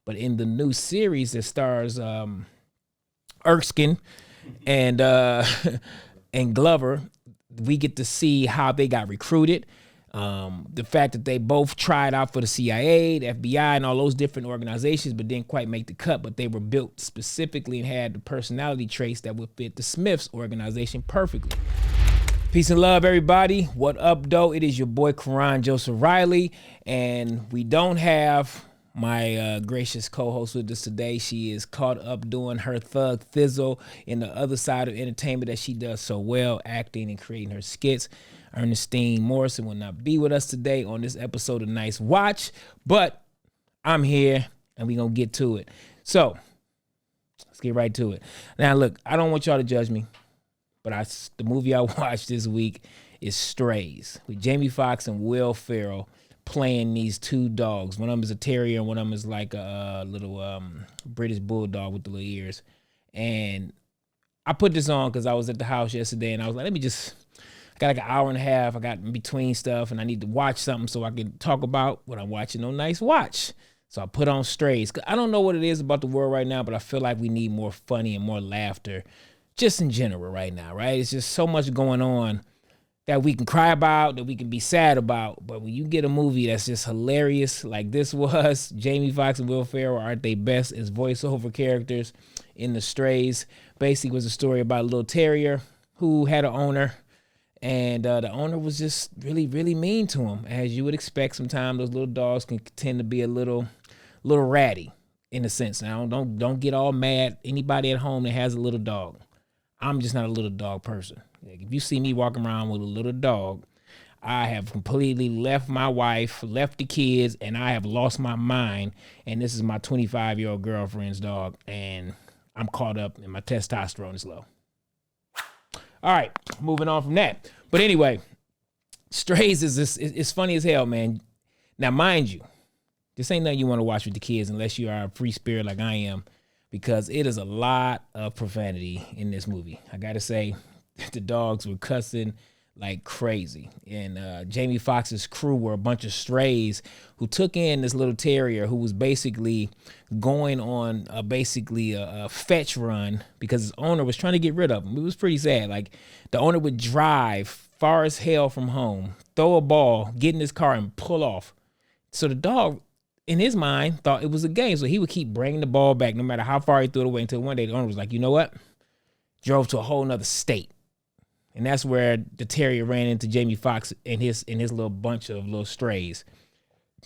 But in the new series that stars Erskine and and Glover, we get to see how they got recruited. The fact that they both tried out for the CIA, the FBI, and all those different organizations, but didn't quite make the cut. But they were built specifically and had the personality traits that would fit the Smiths organization perfectly. Peace and love, everybody. What up, though? It is your boy, Karon Joseph Riley, and we don't have my gracious co-host with us today. She is caught up doing her thug thizzle in the other side of entertainment that she does so well, acting and creating her skits. Ernestine Morrison will not be with us today on this episode of Nice Watch, but I'm here, and we're going to get to it. So, let's get right to it. Now, look, I don't want y'all to judge me, but the movie I watched this week is Strays, with Jamie Foxx and Will Ferrell playing these two dogs. One of them is a terrier, and one of them is like a little British bulldog with the little ears. And I put this on because I was at the house yesterday, and I was like, I got like an hour and a half. I got in between stuff, and I need to watch something so I can talk about what I'm watching on Nice Watch. So I put on Strays. I don't know what it is about the world right now, but I feel like we need more funny and more laughter just in general right now, right? It's just so much going on that we can cry about, that we can be sad about. But when you get a movie that's just hilarious like this was, Jamie Foxx and Will Ferrell aren't they best as voiceover characters in the Strays. Basically was a story about a little terrier who had an owner, and the owner was just really, really mean to him. As you would expect, sometimes those little dogs can tend to be a little ratty in a sense. Now, don't get all mad. Anybody at home that has a little dog, I'm just not a little dog person. Like, if you see me walking around with a little dog, I have completely left my wife, left the kids, and I have lost my mind. And this is my 25-year-old girlfriend's dog, and I'm caught up and my testosterone is low. All right, moving on from that. But anyway, Strays it's funny as hell, man. Now, mind you, this ain't nothing you want to watch with the kids unless you are a free spirit like I am, because it is a lot of profanity in this movie. I got to say, the dogs were cussing like crazy. And Jamie Foxx's crew were a bunch of strays who took in this little terrier who was basically going on a fetch run because his owner was trying to get rid of him. It was pretty sad. Like, the owner would drive far as hell from home, throw a ball, get in his car, and pull off. So the dog, in his mind, thought it was a game. So he would keep bringing the ball back no matter how far he threw it away, until one day the owner was like, you know what? Drove to a whole nother state. And that's where the terrier ran into Jamie Foxx and his little bunch of little strays.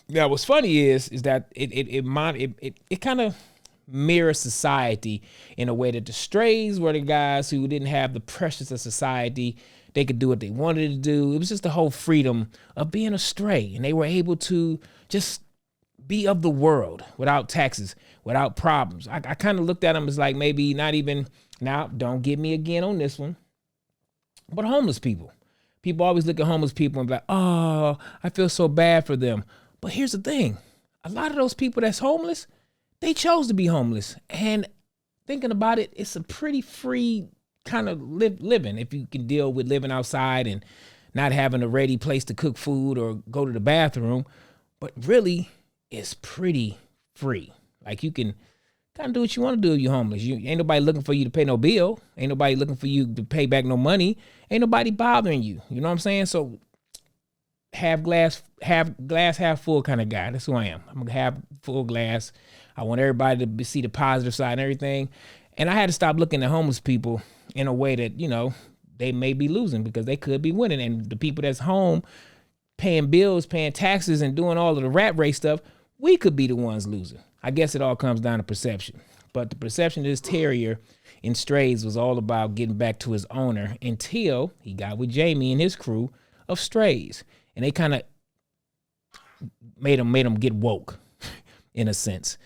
Now, what's funny is that it kind of mirrors society in a way that the strays were the guys who didn't have the pressures of society. They could do what they wanted to do. It was just the whole freedom of being a stray, and they were able to just be of the world without taxes, without problems. I kind of looked at them as like maybe not even, now don't get me again on this one, but homeless people. People always look at homeless people and be like, oh, I feel so bad for them. But here's the thing. A lot of those people that's homeless, they chose to be homeless. And thinking about it, it's a pretty free kind of living if you can deal with living outside and not having a ready place to cook food or go to the bathroom. But really, it's pretty free. Like, you can kind of do what you want to do if you're homeless. Ain't nobody looking for you to pay no bill. Ain't nobody looking for you to pay back no money. Ain't nobody bothering you. You know what I'm saying? So half full kind of guy. That's who I am. I'm a half full glass. I want everybody to see the positive side and everything. And I had to stop looking at homeless people in a way that, you know, they may be losing because they could be winning. And the people that's home paying bills, paying taxes, and doing all of the rat race stuff, we could be the ones losing. I guess it all comes down to perception. But the perception of this terrier in Strays was all about getting back to his owner until he got with Jamie and his crew of strays. And they kind of made him get woke, in a sense.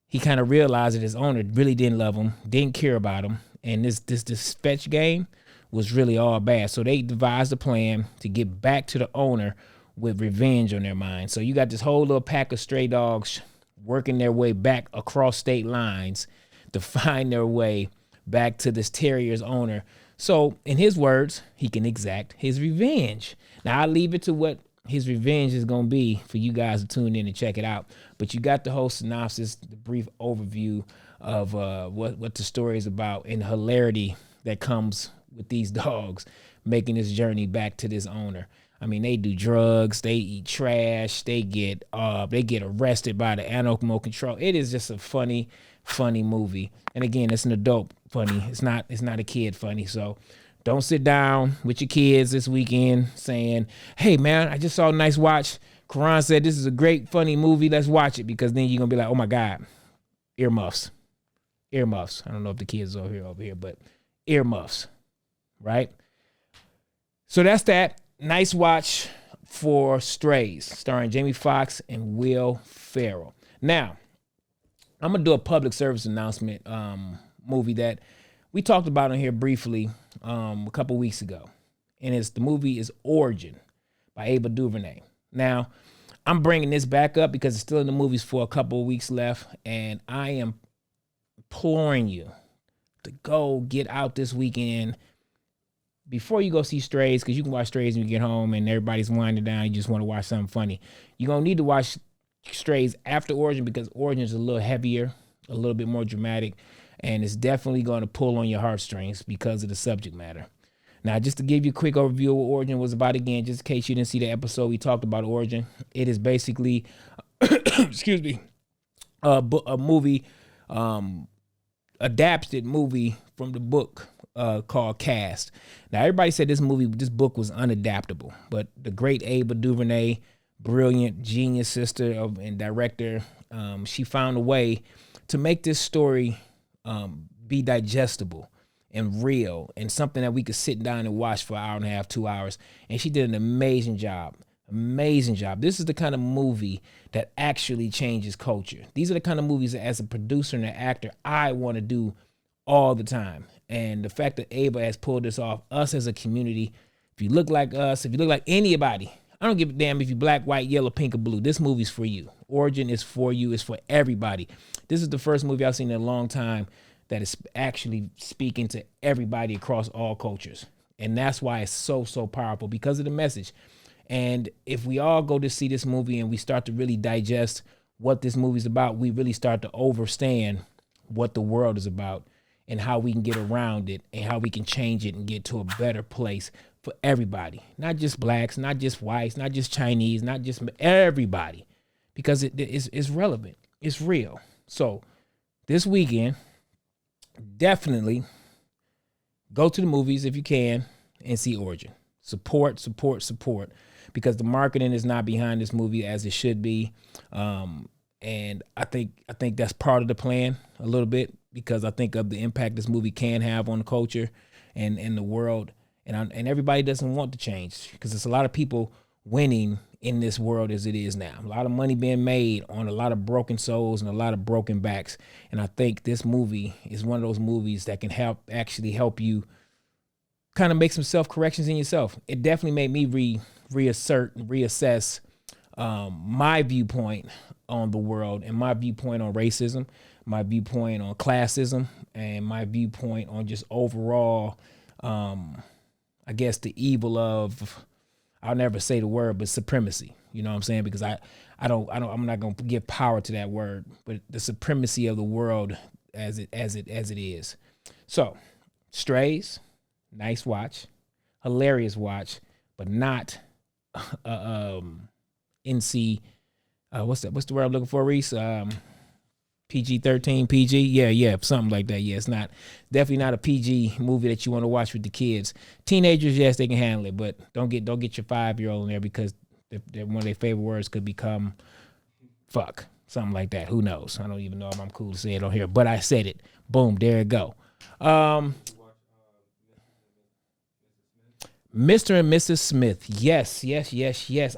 He kind of realized that his owner really didn't love him, didn't care about him, and this fetch game was really all bad. So they devised a plan to get back to the owner with revenge on their mind. So you got this whole little pack of stray dogs working their way back across state lines to find their way back to this terrier's owner. So in his words, he can exact his revenge. Now, I leave it to what his revenge is going to be for you guys to tune in and check it out. But you got the whole synopsis, the brief overview of what the story is about, and the hilarity that comes with these dogs making this journey back to this owner. I mean, they do drugs, they eat trash, they get arrested by the animal control. It is just a funny movie. And again, it's an adult funny. It's not a kid funny. So don't sit down with your kids this weekend saying, hey, man, I just saw a nice watch. Karan said this is a great, funny movie. Let's watch it. Because then you're going to be like, oh, my God, earmuffs. Earmuffs. I don't know if the kids are over here, but earmuffs, right? So that's that. Nice watch for Strays, starring Jamie Foxx and Will Ferrell. Now, I'm going to do a public service announcement movie that we talked about on here briefly a couple weeks ago. And the movie is Origin by Ava DuVernay. Now, I'm bringing this back up because it's still in the movies for a couple of weeks left. And I am imploring you to go get out this weekend before you go see Strays, because you can watch Strays when you get home and everybody's winding down. You just want to watch something funny. You're going to need to watch Strays after Origin because Origin is a little heavier, a little bit more dramatic, and it's definitely going to pull on your heartstrings because of the subject matter. Now, just to give you a quick overview of what Origin was about again, just in case you didn't see the episode we talked about Origin, it is basically, excuse me, a movie, adapted movie from the book called Cast. Now, everybody said this book was unadaptable, but the great Ava DuVernay, brilliant, genius sister and director, she found a way to make this story be digestible and real and something that we could sit down and watch for an hour and a half, 2 hours. And she did an amazing job. Amazing job. This is the kind of movie that actually changes culture. These are the kind of movies that as a producer and an actor, I want to do all the time. And the fact that Ava has pulled this off, us as a community, if you look like us, if you look like anybody, I don't give a damn if you're black, white, yellow, pink, or blue. This movie's for you. Origin is for you. It's for everybody. This is the first movie I've seen in a long time that is actually speaking to everybody across all cultures. And that's why it's so, so powerful, because of the message. And if we all go to see this movie and we start to really digest what this movie's about, we really start to understand what the world is about and how we can get around it and how we can change it and get to a better place for everybody. Not just blacks, not just whites, not just Chinese, not just everybody, because it's relevant. It's real. So this weekend, definitely go to the movies if you can and see Origin. Support, because the marketing is not behind this movie as it should be. And I think that's part of the plan a little bit, because I think of the impact this movie can have on the culture and the world. And everybody doesn't want to change, because there's a lot of people winning in this world as it is now. A lot of money being made on a lot of broken souls and a lot of broken backs. And I think this movie is one of those movies that can help you kind of make some self-corrections in yourself. It definitely made me reassess my viewpoint on the world and my viewpoint on racism, my viewpoint on classism, and my viewpoint on just overall, I guess, the evil of, I'll never say the word, but supremacy. You know what I'm saying? Because I'm not going to give power to that word, but the supremacy of the world as it is. So, Strays, nice watch, hilarious watch, but not NC. What's the word I'm looking for, Reese? PG-13, PG, yeah, something like that. Yeah, it's definitely not a PG movie that you want to watch with the kids. Teenagers, yes, they can handle it, but don't get your 5-year-old in there, because one of their favorite words could become fuck, something like that. Who knows? I don't even know if I'm cool to say it on here, but I said it. Boom, there it go. Mr. and Mrs. Smith. Yes.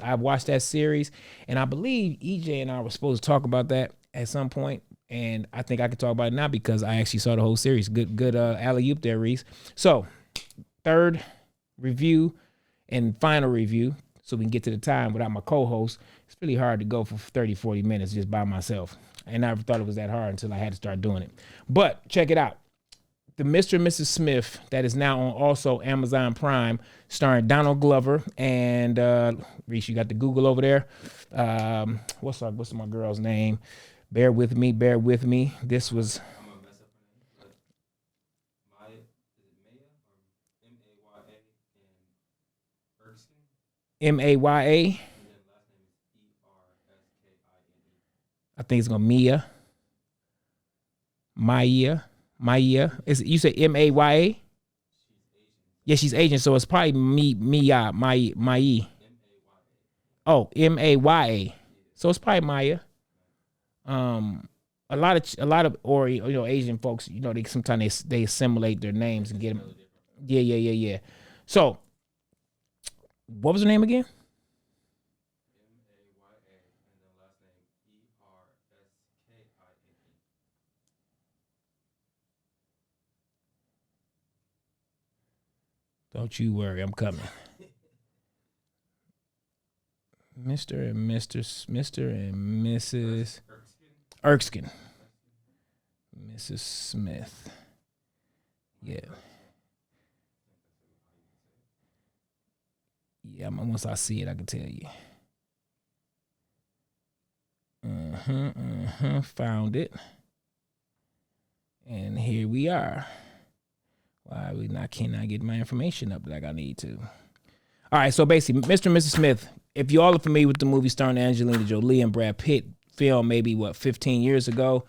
I've watched that series, and I believe EJ and I were supposed to talk about that at some point, and I think I can talk about it now because I actually saw the whole series. Good alley-oop there, Reese. So, third review and final review, so we can get to the time without my co-host. It's really hard to go for 30, 40 minutes just by myself, and I never thought it was that hard until I had to start doing it. But check it out. the Mr. and Mrs. Smith that is now on also Amazon Prime, starring Donald Glover and Reese. You got the Google over there. What's my girl's name? Bear with me. This was Maya. I think it's gonna Maya. Is you say Maya? Yeah, she's Asian, so it's probably Maya. Oh, Maya. So it's probably Maya. A lot of or Asian folks, they sometimes they assimilate their names and get them. Yeah. So, what was her name again? Don't you worry, I'm coming. Mr. and Mrs. Erskine. Mrs. Smith. Yeah. Yeah, once I see it, I can tell you. Found it. And here we are. Why cannot get my information up like I need to? All right, so basically, Mr. and Mrs. Smith, if you all are familiar with the movie starring Angelina Jolie and Brad Pitt, film maybe, 15 years ago,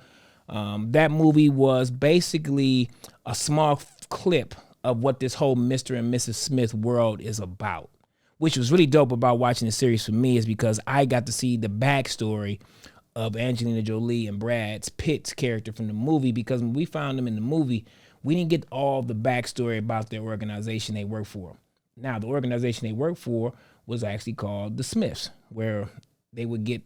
that movie was basically a small clip of what this whole Mr. and Mrs. Smith world is about, which was really dope about watching the series for me is because I got to see the backstory of Angelina Jolie and Brad Pitt's character from the movie, because when we found them in the movie, we didn't get all the backstory about their organization they work for. Now, the organization they work for was actually called the Smiths, where they would get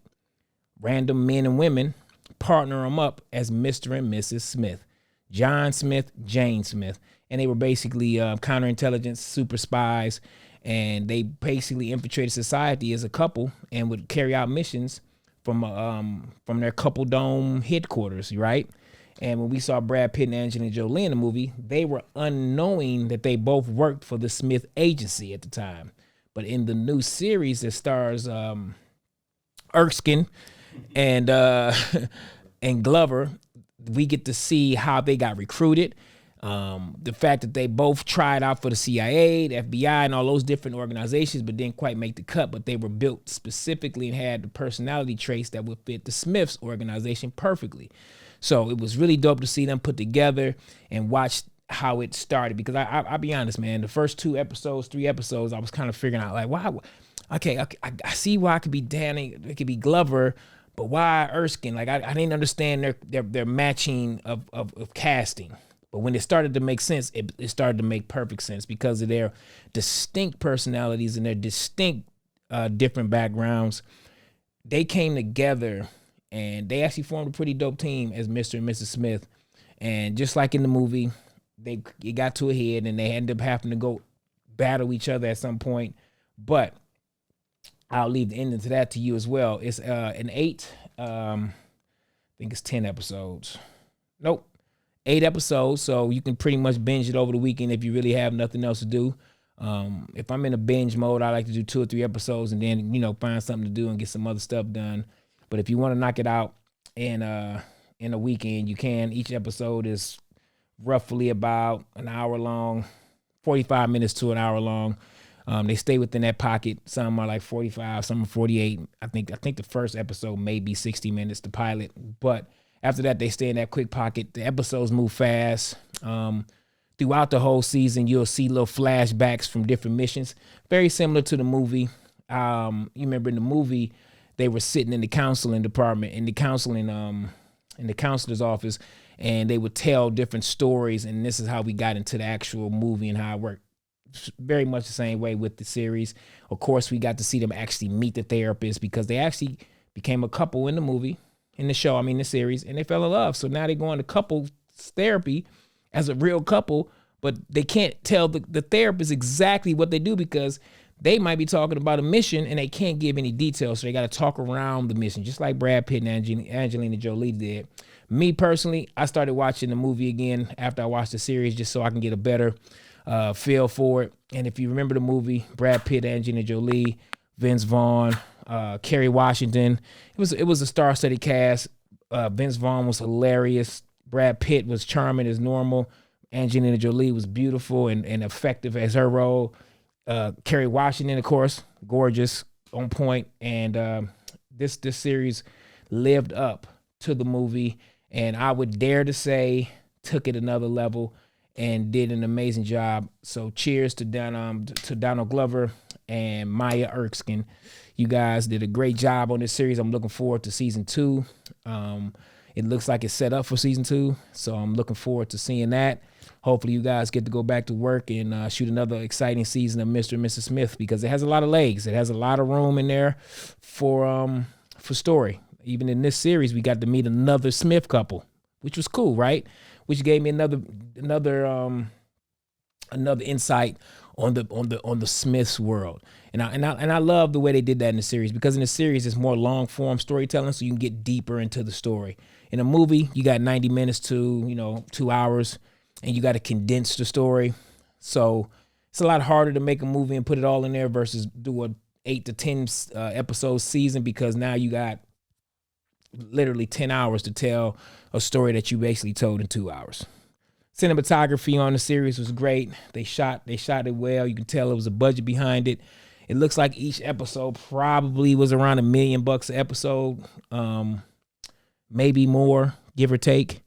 random men and women, partner them up as Mr. and Mrs. Smith, John Smith, Jane Smith. And they were basically counterintelligence, super spies, and they basically infiltrated society as a couple and would carry out missions from their couple dome headquarters, right? And when we saw Brad Pitt and Angelina Jolie in the movie, they were unknowing that they both worked for the Smith agency at the time. But in the new series that stars Erskine and and Glover, we get to see how they got recruited. The fact that they both tried out for the CIA, the FBI, and all those different organizations, but didn't quite make the cut. But they were built specifically and had the personality traits that would fit the Smiths organization perfectly. So it was really dope to see them put together and watch how it started. Because I'll be honest, man, the first 3 episodes, I was kind of figuring out like, why? Okay, I see why it could be Danny, it could be Glover, but why Erskine? Like I didn't understand their matching of casting. But when it started to make sense, it started to make perfect sense because of their distinct personalities and their distinct different backgrounds. They came together and they actually formed a pretty dope team as Mr. and Mrs. Smith. And just like in the movie, it got to a head and they ended up having to go battle each other at some point. But I'll leave the ending to that to you as well. It's an 8, I think it's 10 episodes. Nope. 8 episodes, so you can pretty much binge it over the weekend if you really have nothing else to do. If I'm in a binge mode, I like to do 2 or 3 episodes and then, find something to do and get some other stuff done. But if you want to knock it out in a weekend, you can. Each episode is roughly about an hour long, 45 minutes to an hour long. They stay within that pocket. Some are like 45, some are 48. I think the first episode may be 60 minutes, the pilot, but after that, they stay in that quick pocket. The episodes move fast. Throughout the whole season, you'll see little flashbacks from different missions, very similar to the movie. You remember in the movie, they were sitting in the counseling department, in the counselor's office, and they would tell different stories. And this is how we got into the actual movie and how it worked. Very much the same way with the series. Of course, we got to see them actually meet the therapist because they actually became a couple in the movie. In the show, the series, and they fell in love. So now they're going to couples therapy as a real couple, but they can't tell the therapist exactly what they do because they might be talking about a mission and they can't give any details. So they got to talk around the mission, just like Brad Pitt and Angelina Jolie did. Me personally, I started watching the movie again after I watched the series just so I can get a better feel for it. And if you remember the movie, Brad Pitt, Angelina Jolie, Vince Vaughn, Kerry Washington, it was a star-studded cast. Vince Vaughn was hilarious. Brad Pitt was charming as normal. Angelina Jolie was beautiful and effective as her role. Kerry Washington, of course, gorgeous, on point. And this series lived up to the movie, and I would dare to say took it another level and did an amazing job. So cheers to Donald Glover and Maya Erskine. You guys did a great job on this series. I'm looking forward to season 2. It looks like it's set up for season 2, so I'm looking forward to seeing that. Hopefully you guys get to go back to work and shoot another exciting season of Mr. and Mrs. Smith, because it has a lot of legs. It has a lot of room in there for story. Even in this series, we got to meet another Smith couple, which was cool, right? Which gave me another insight on the Smiths world. And I love the way they did that in the series, because in the series it's more long form storytelling, so you can get deeper into the story. In a movie, you got 90 minutes to 2 hours, and you got to condense the story. So it's a lot harder to make a movie and put it all in there versus do a 8 to 10 episode season, because now you got literally 10 hours to tell a story that you basically told in 2 hours. Cinematography on the series was great. They shot it well. You can tell it was a budget behind it. It looks like each episode probably was around $1 million an episode, maybe more, give or take.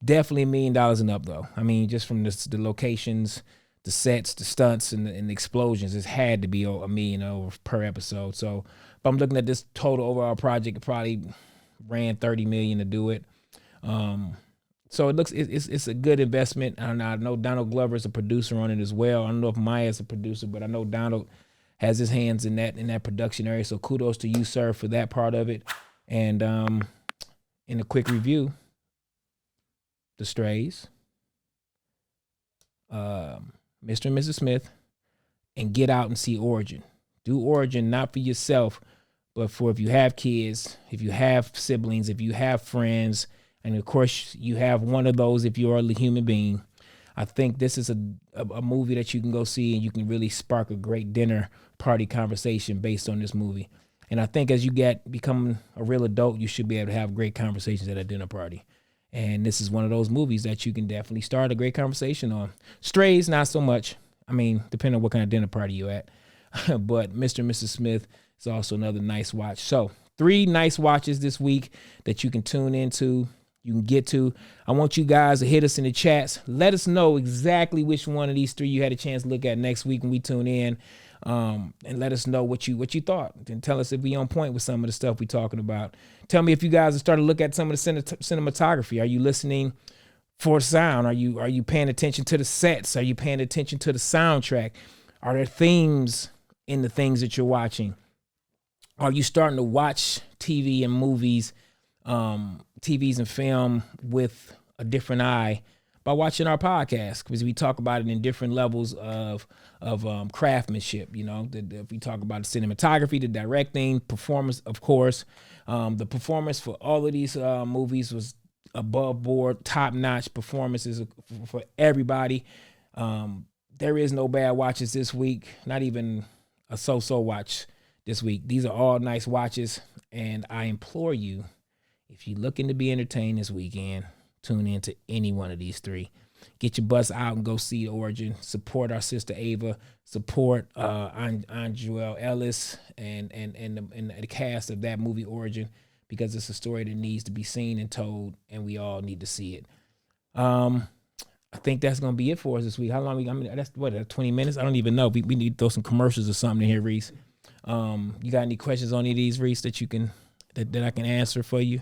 Definitely $1 million and up, though. I mean, just from the locations, the sets, the stunts, and the explosions, it's had to be $1 million over per episode. So if I'm looking at this total overall project, it probably ran $30 million to do it. So it's a good investment. And I know Donald Glover is a producer on it as well. I don't know if Maya's a producer, but I know Donald has his hands in that production area. So kudos to you, sir, for that part of it. And in a quick review, The Strays, Mr. and Mrs. Smith, and get out and see Origin. Do Origin not for yourself, but for if you have kids, if you have siblings, if you have friends, and of course you have one of those if you're a human being. I think this is a movie that you can go see, and you can really spark a great dinner party conversation based on this movie. And I think as you become a real adult, you should be able to have great conversations at a dinner party. And this is one of those movies that you can definitely start a great conversation on. Strays, not so much. I mean, depending on what kind of dinner party you're at. But Mr. and Mrs. Smith is also another nice watch. So 3 nice watches this week that you can tune into, you can get to. I want you guys to hit us in the chats. Let us know exactly which one of these 3 you had a chance to look at next week when we tune in. And let us know what you thought, and tell us if we on point with some of the stuff we talking about. Tell me if you guys have started to look at some of the cinematography. Are you listening for sound? Are you paying attention to the sets? Are you paying attention to the soundtrack? Are there themes in the things that you're watching? Are you starting to watch TV and movies, TVs and film with a different eye by watching our podcast? Because we talk about it in different levels of craftsmanship. If we talk about the cinematography, the directing, performance, of course. The performance for all of these movies was above board, top-notch performances for everybody. There is no bad watches this week, not even a so-so watch this week. These are all nice watches, and I implore you, if you're looking to be entertained this weekend, tune in to any one of these 3. Get your butts out and go see Origin. Support our sister Ava. Support Andrew Ellis and the cast of that movie Origin, because it's a story that needs to be seen and told, and we all need to see it. I think that's gonna be it for us this week. How long? That's 20 minutes. I don't even know. We need to throw some commercials or something in here, Reese. You got any questions on any of these, Reese, that I can answer for you?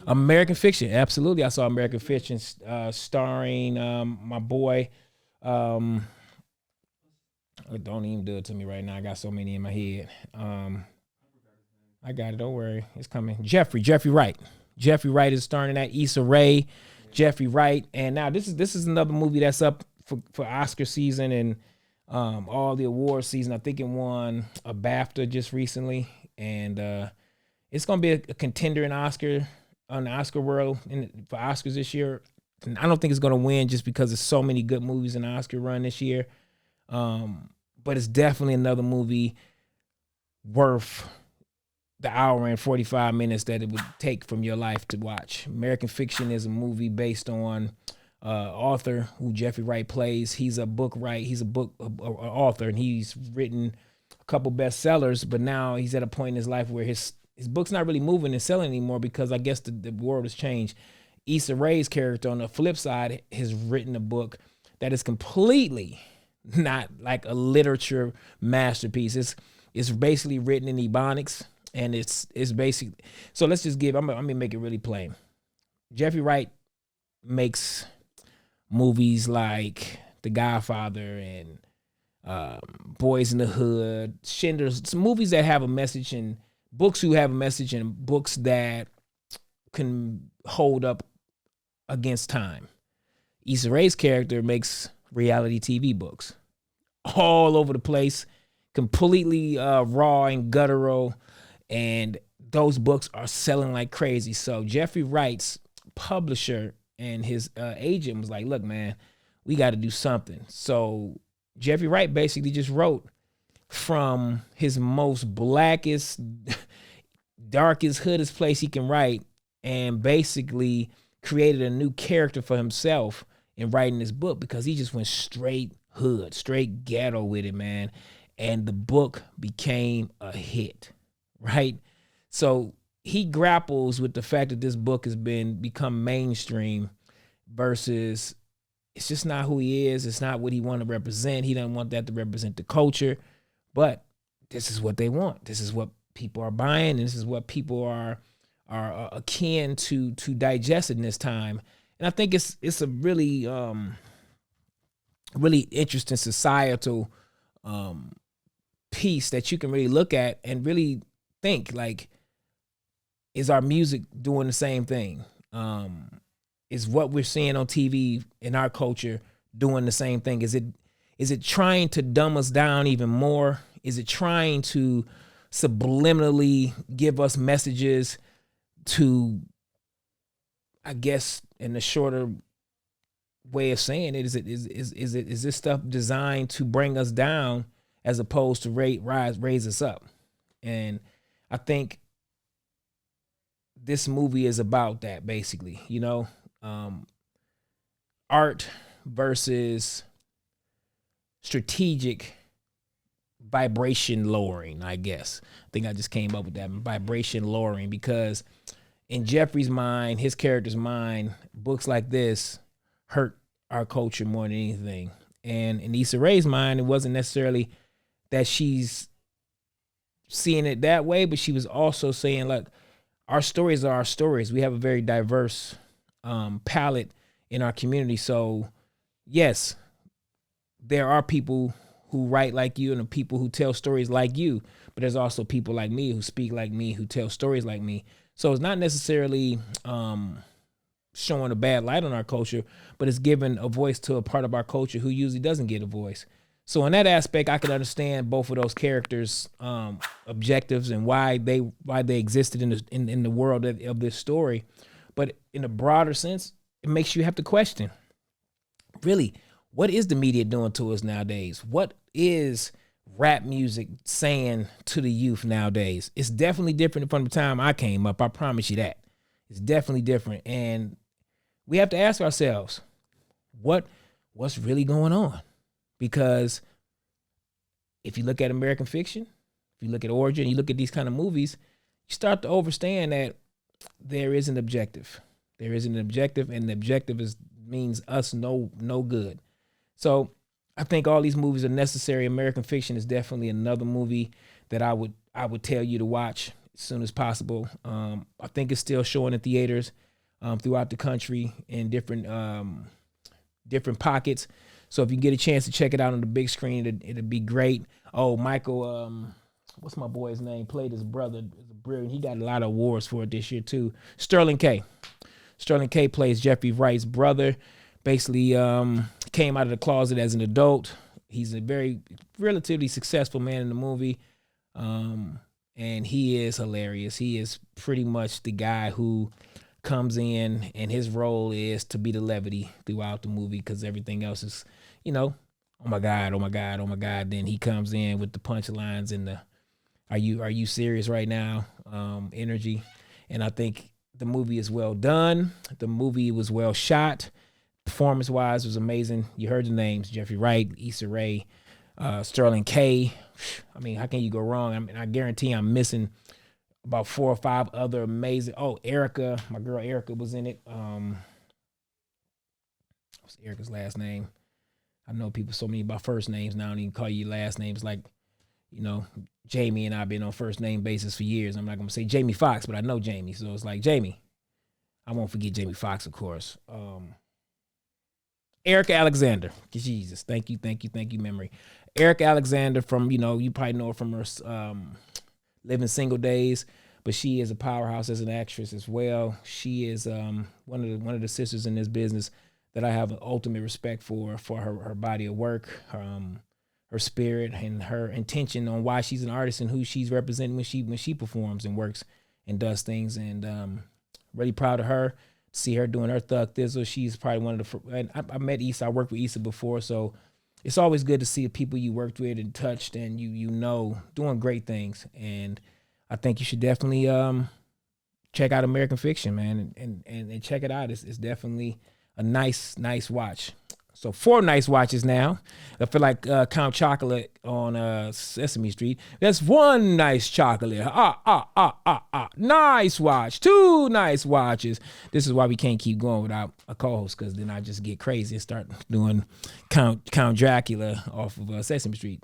American Fiction, absolutely. I saw American Fiction starring my boy. Don't even do it to me right now. I got so many in my head. I got it. Don't worry, it's coming. Jeffrey Wright. Jeffrey Wright is starring in that. Issa Rae, Jeffrey Wright, and now this is another movie that's up for Oscar season, and all the award season. I think it won a BAFTA just recently, and it's gonna be a contender in Oscar on the Oscar world for Oscars this year. And I don't think it's gonna win just because there's so many good movies in the Oscar run this year. But it's definitely another movie worth the hour and 45 minutes that it would take from your life to watch. American Fiction is a movie based on author who Jeffrey Wright plays. He's a book author, and he's written a couple bestsellers, but now he's at a point in his life where his book's not really moving and selling anymore because I guess the world has changed. Issa Rae's character on the flip side has written a book that is completely not like a literature masterpiece. It's basically written in Ebonics, and it's basically, so let's just I'm gonna make it really plain. Jeffrey Wright makes movies like The Godfather and Boys in the Hood, Schindler's, some movies that have a message, and books who have a message, and books that can hold up against time. Issa Rae's character makes reality TV books all over the place, completely raw and guttural, and those books are selling like crazy. So Jeffrey Wright's publisher and his agent was like, look, man, we got to do something. So Jeffrey Wright basically just wrote from his most blackest, darkest, hoodest place he can write, and basically created a new character for himself in writing this book, because he just went straight hood, straight ghetto with it, man. And the book became a hit, right? So he grapples with the fact that this book has become mainstream versus it's just not who he is. It's not what he want to represent. He doesn't want that to represent the culture, but this is what they want. This is what people are buying. And this is what people are akin to digest in this time. And I think it's a really, really interesting societal piece that you can really look at and really think, like, is our music doing the same thing? Is what we're seeing on TV in our culture doing the same thing? Is it trying to dumb us down even more? Is it trying to subliminally give us messages to, I guess, in the shorter way of saying it, is this stuff designed to bring us down as opposed to raise us up? And I think this movie is about that, basically, art versus strategic vibration lowering, I guess. I think I just came up with that, vibration lowering, because in Jeffrey's mind, his character's mind, books like this hurt our culture more than anything. And in Issa Rae's mind, it wasn't necessarily that she's seeing it that way, but she was also saying, look, our stories are our stories. We have a very diverse palette in our community. So yes, there are people who write like you and the people who tell stories like you, but there's also people like me who speak like me, who tell stories like me. So it's not necessarily showing a bad light on our culture, but it's giving a voice to a part of our culture who usually doesn't get a voice. So in that aspect, I could understand both of those characters' objectives and why they existed in the world of this story. But in a broader sense, it makes you have to question, really, what is the media doing to us nowadays? What is rap music saying to the youth nowadays? It's definitely different from the time I came up. I promise you that. It's definitely different. And we have to ask ourselves, what's really going on? Because if you look at American Fiction, if you look at Origin, you look at these kind of movies, you start to understand that there is an objective. There is an objective, and the objective means us no good. So I think all these movies are necessary. American Fiction is definitely another movie that I would tell you to watch as soon as possible. I think it's still showing in theaters throughout the country in different pockets. So if you get a chance to check it out on the big screen, it'd be great. Oh, Michael, what's my boy's name? Played his brother. Brilliant. He got a lot of awards for it this year too. Sterling K. Sterling K plays Jeffrey Wright's brother. Basically, came out of the closet as an adult, He's a very relatively successful man in the movie. And he is hilarious. He is pretty much the guy who comes in, and his role is to be the levity throughout the movie, because everything else is, oh my God, oh my God, oh my God. Then he comes in with the punchlines and the are you serious right now? Energy. And I think the movie is well done. The movie was well shot. Performance-wise, was amazing. You heard the names: Jeffrey Wright, Issa Rae, Sterling K. I mean, how can you go wrong? I guarantee I'm missing about 4 or 5 other amazing. Oh, Erica, my girl Erica was in it. What's Erica's last name? I know people so many about first names now. I don't even call you last names. Like, Jamie and I've been on first name basis for years. I'm not gonna say Jamie Foxx, but I know Jamie, so it's like Jamie. I won't forget Jamie Foxx, of course. Erica Alexander. Jesus, thank you, memory. Erica Alexander from, you probably know her from her Living Single Days, but she is a powerhouse as an actress as well. She is one of the sisters in this business that I have ultimate respect for her body of work, her spirit, and her intention on why she's an artist and who she's representing when she performs and works and does things. And really proud of her. See her doing her Thug Thizzle. She's probably one of the. And I met Issa. I worked with Issa before, so it's always good to see the people you worked with and touched and you doing great things. And I think you should definitely check out American Fiction, man, and check it out. It's definitely a nice watch. So 4 nice watches now. I feel like Count Chocolate on Sesame Street. That's 1 nice chocolate. Nice watch. 2 nice watches. This is why we can't keep going without a co-host, because then I just get crazy and start doing Count Dracula off of Sesame Street.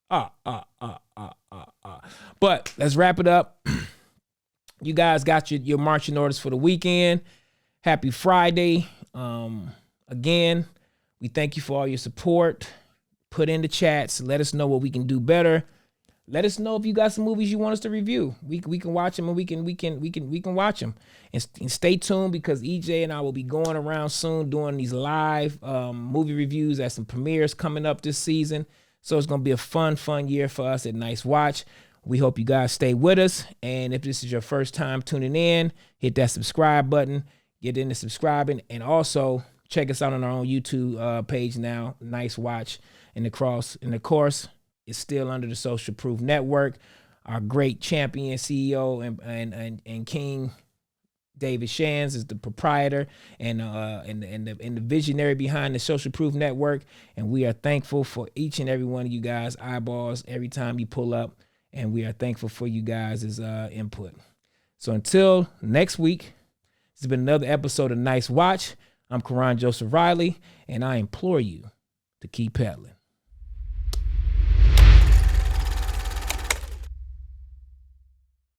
But let's wrap it up. You guys got your marching orders for the weekend. Happy Friday. Again, we thank you for all your support. Put in the chats. Let us know what we can do better. Let us know if you got some movies you want us to review. We can watch them, and we can watch them. And stay tuned, because EJ and I will be going around soon doing these live movie reviews at some premieres coming up this season. So it's gonna be a fun year for us at Nice Watch. We hope you guys stay with us. And if this is your first time tuning in, hit that subscribe button. Get into subscribing, and also check us out on our own YouTube page now, Nice Watch. And of course, it's still under the Social Proof Network. Our great champion CEO and King David Shands is the proprietor and the visionary behind the Social Proof Network. And we are thankful for each and every one of you guys' eyeballs every time you pull up. And we are thankful for you guys' input. So until next week, this has been another episode of Nice Watch. I'm Karon Joseph Riley, and I implore you to keep peddling.